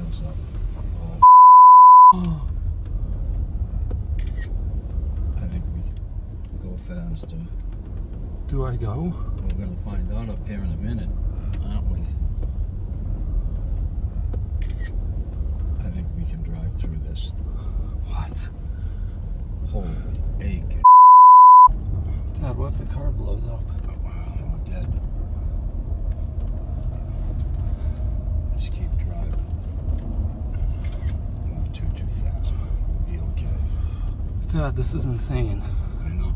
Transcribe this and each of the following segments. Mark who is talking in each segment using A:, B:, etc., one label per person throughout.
A: windows up.
B: Oh.
A: I think we go faster.
B: Do I go?
A: We're gonna find out up here in a minute, aren't we? I think we can drive through this.
B: What?
A: Holy bacon.
B: Dad, what if the car blows up?
A: Oh, wow, we're dead. Just keep driving. Not too fast, but we'll be okay.
B: Dad, this is insane.
A: I know.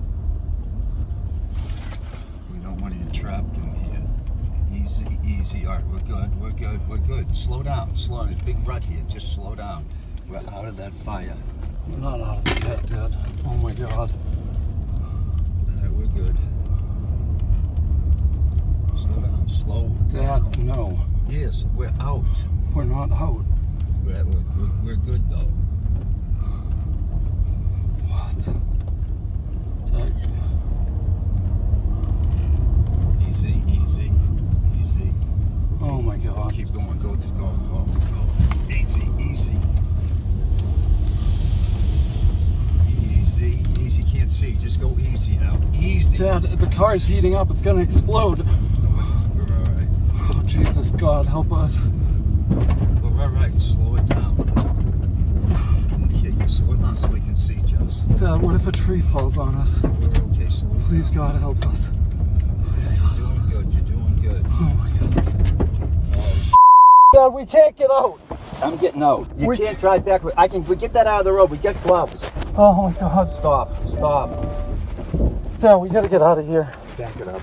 A: We don't want to get trapped in here. Easy, easy. All right, we're good. Slow down. There's a big rut here. Just slow down. We're out of that fire.
B: We're not out of it yet, Dad. Oh my God.
A: All right, we're good. Slow down. Slow down.
B: Dad, no.
A: Yes, we're out.
B: We're not out.
A: We're good, though.
B: What? Dad.
A: Easy.
B: Oh my God.
A: Keep going. Go. Easy. Easy. Can't see. Just go easy now. Easy.
B: Dad, the car's heating up. It's gonna explode.
A: We're all right.
B: Oh, Jesus, God, help us.
A: We're all right. Slow it down. Okay, slow it down so we can see, Jess.
B: Dad, what if a tree falls on us?
A: We're okay. Slow it down.
B: Please, God, help us.
A: You're doing good.
B: Oh my God. Dad, we can't get out.
A: I'm getting out. You can't drive back. We get that out of the road. We get gloves.
B: Oh my God.
A: Stop.
B: Dad, we gotta get out of here.
A: Back it up.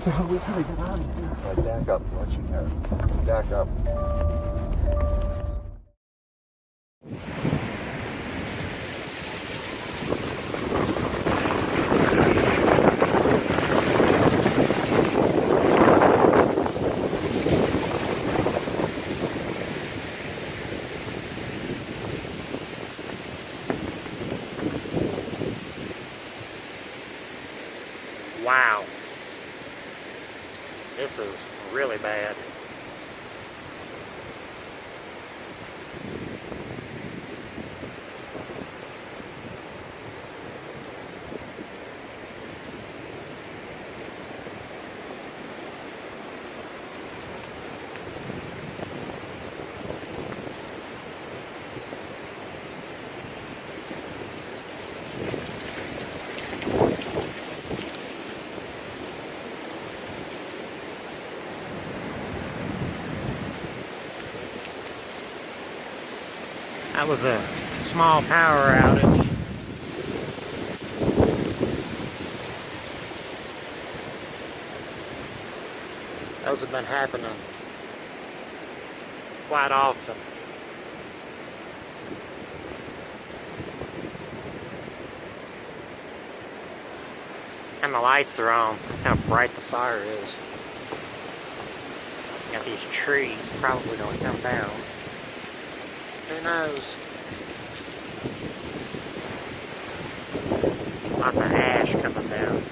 B: Dad, we gotta get out of here.
A: Right, back up. Watch your hair. Back up.
C: Wow. This is really bad. That was a small power outage. Those have been happening quite often. And the lights are on. That's how bright the fire is. Got these trees probably going to come down. Who knows? Lots of ash coming down.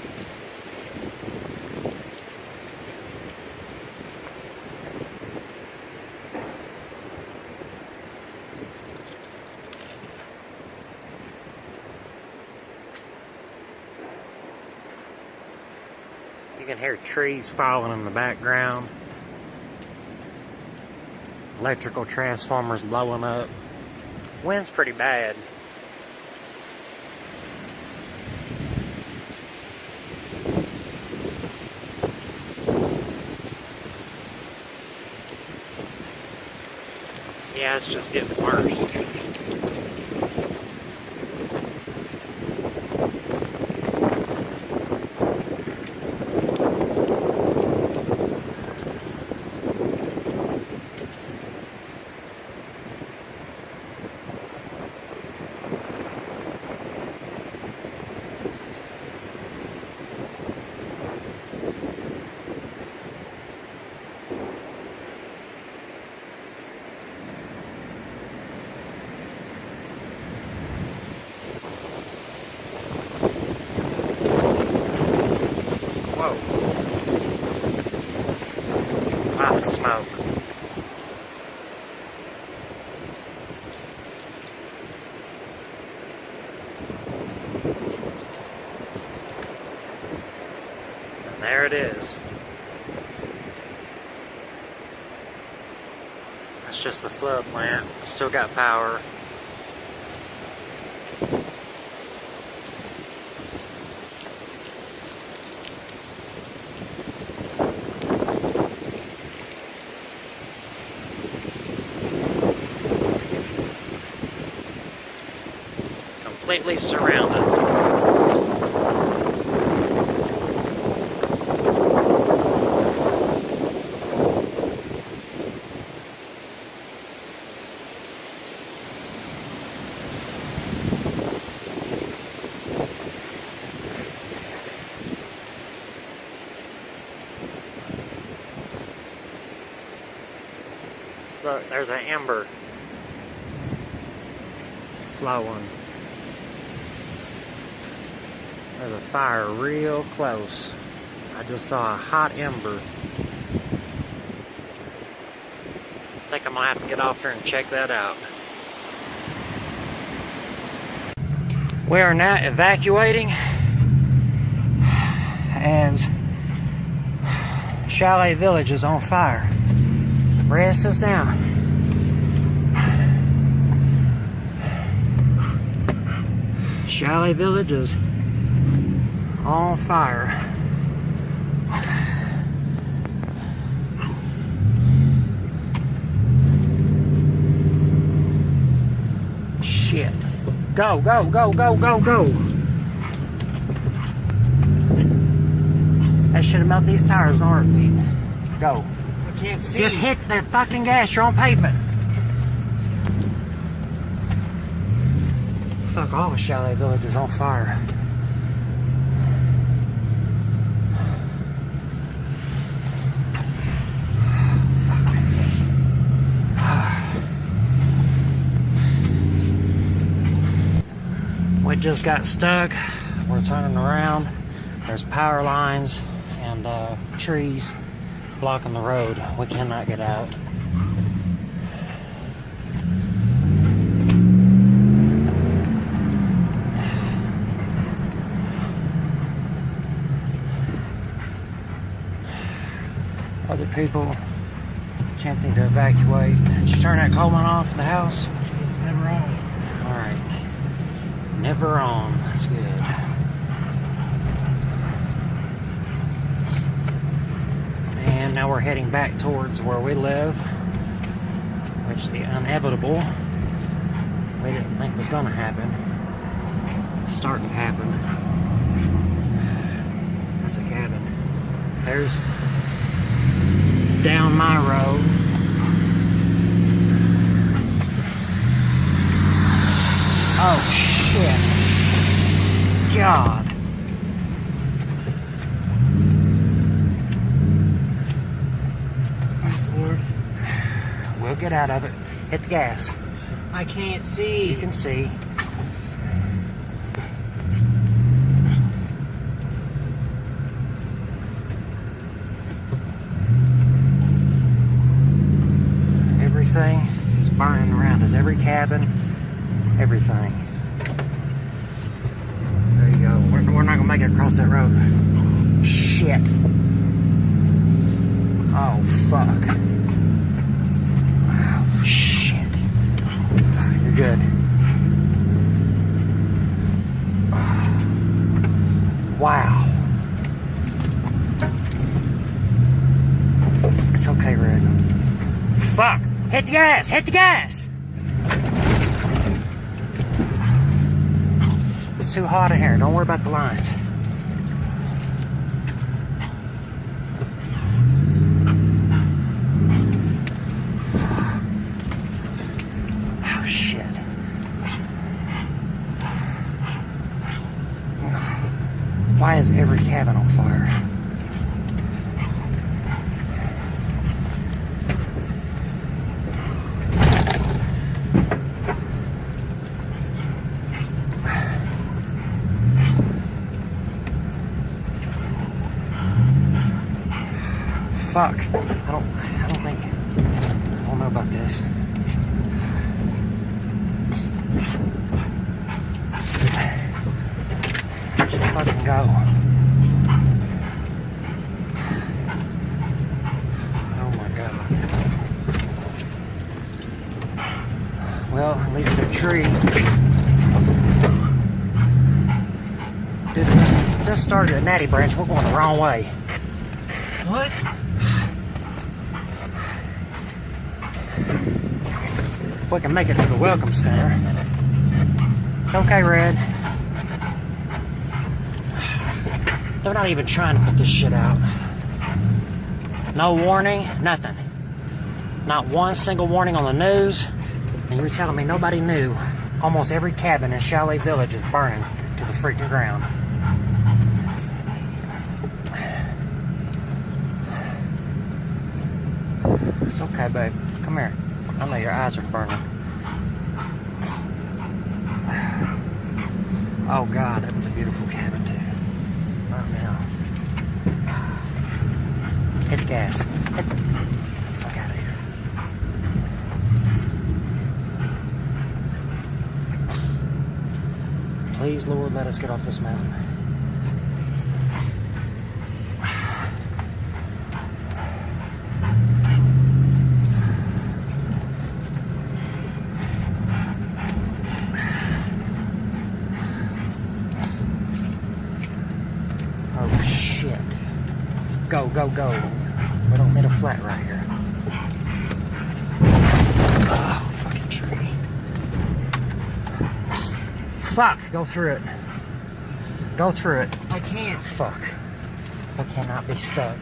C: You can hear trees falling in the background. Electrical transformers blowing up. Wind's pretty bad. Yeah, it's just getting worse. lots of smoke. And there it is. That's just the flood plant. Still got power. Completely surrounded. Look, there's an ember flowing. There's a fire real close. I just saw a hot ember. I think I'm gonna have to get off here and check that out. We are now evacuating as Chalet Village is on fire. Rest us down. Chalet Village is on fire. Shit. Go, go, go, go, go, go. That should have melted these tires in a heartbeat. Go.
B: I can't see.
C: Just hit the fucking gas, you're on pavement. Fuck, all of Chalet Village is on fire. We just got stuck. We're turning around. There's power lines and trees blocking the road. We cannot get out. Other people attempting to evacuate. Did you turn that Coleman off the house?
B: It's never on.
C: Alright. Never on. That's good. And now we're heading back towards where we live, which the inevitable we didn't think was going to happen. It's starting to happen. That's a cabin. There's down my road. Oh shit. God.
B: Praise the Lord.
C: We'll get out of it. Hit the gas.
B: I can't see.
C: You can see. Everything is burning around us. Every cabin, everything. There you go. We're not gonna make it across that road. Shit. Oh fuck. Oh shit. You're good. Wow. It's okay, Red. Fuck! Hit the gas! Hit the gas! It's too hot in here. Don't worry about the lines. Oh, shit. Why is every cabin on fire? fuck. I don't know about this. Just fucking go. Oh my god. Well, at least the tree. Dude, this started at Natty Branch. We're going the wrong way.
B: What?
C: If we can make it to the Welcome Center. It's okay, Red. They're not even trying to put this shit out. No warning, nothing. Not one single warning on the news. And you're telling me nobody knew almost every cabin in Chalet Village is burning to the freaking ground. It's okay, babe. Come here. I know your eyes are burning. Oh God, that was a beautiful cabin too. Not now. Hit the gas. Hit the fuck out of here. Please, Lord, let us get off this mountain. Oh shit. Go, go, go. We don't need a flat right here. Oh, fucking tree. Fuck, go through it. Go through it.
B: I can't.
C: Fuck. We cannot be stuck.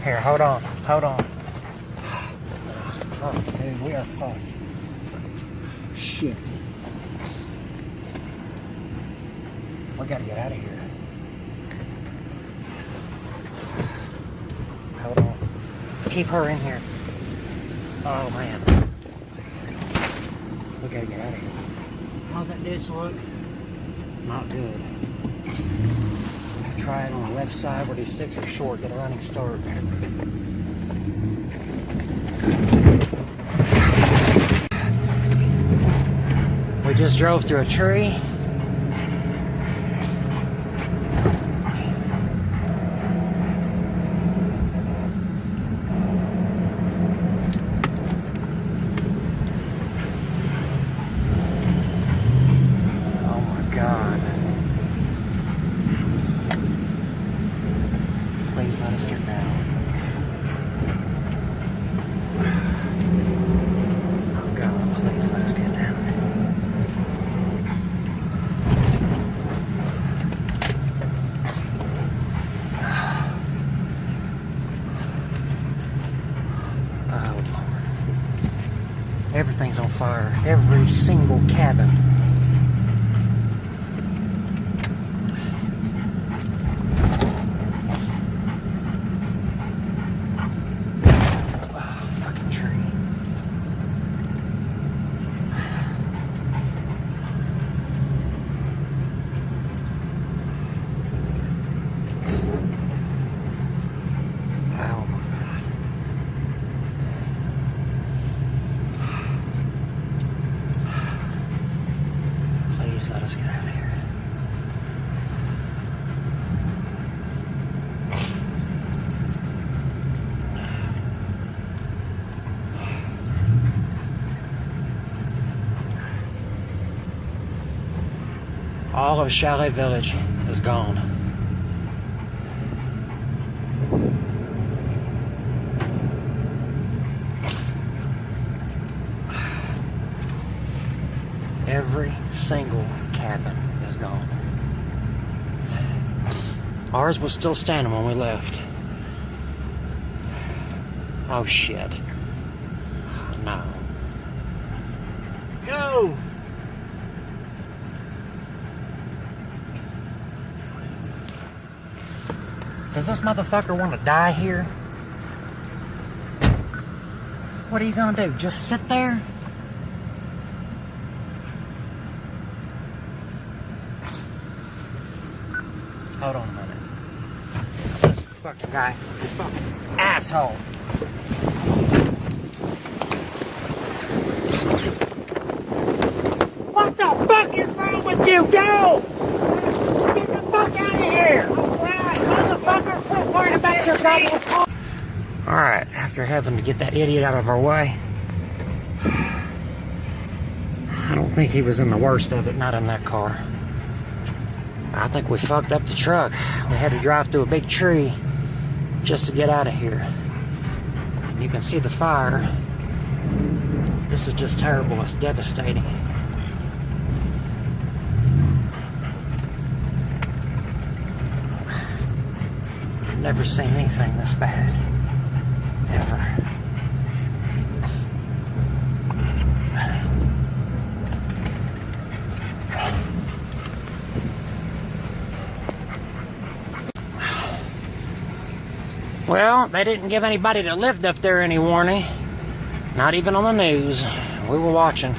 C: Here, hold on. Hold on. Fuck, dude, we are fucked. Shit. We gotta get out of here. Hold on. Keep her in here. Oh man. We gotta get out of here.
B: How's that ditch look?
C: Not good. Try it on the left side where these sticks are short. Get a running start. We just drove through a tree. Oh my God. Please let us get down. Oh God, please let us get down. Everything's on fire. Every single cabin. Oh, fucking tree. Oh my God. Please let us get out of here. All of Chalet Village is gone. Every single cabin is gone. Ours was still standing when we left. Oh shit. No.
B: Go!
C: Does this motherfucker want to die here? What are you gonna do? Just sit there? Hold on a minute. This fucking guy, fucking asshole. What the fuck is wrong with you? Go! Get the fuck out of here! Motherfucker, quit worrying about your goddamn car. Alright, after having to get that idiot out of our way, I don't think he was in the worst of it, not in that car. I think we fucked up the truck. We had to drive through a big tree just to get out of here. You can see the fire. This is just terrible. It's devastating. I've never seen anything this bad. Ever. Well, they didn't give anybody that lived up there any warning. Not even on the news. We were watching.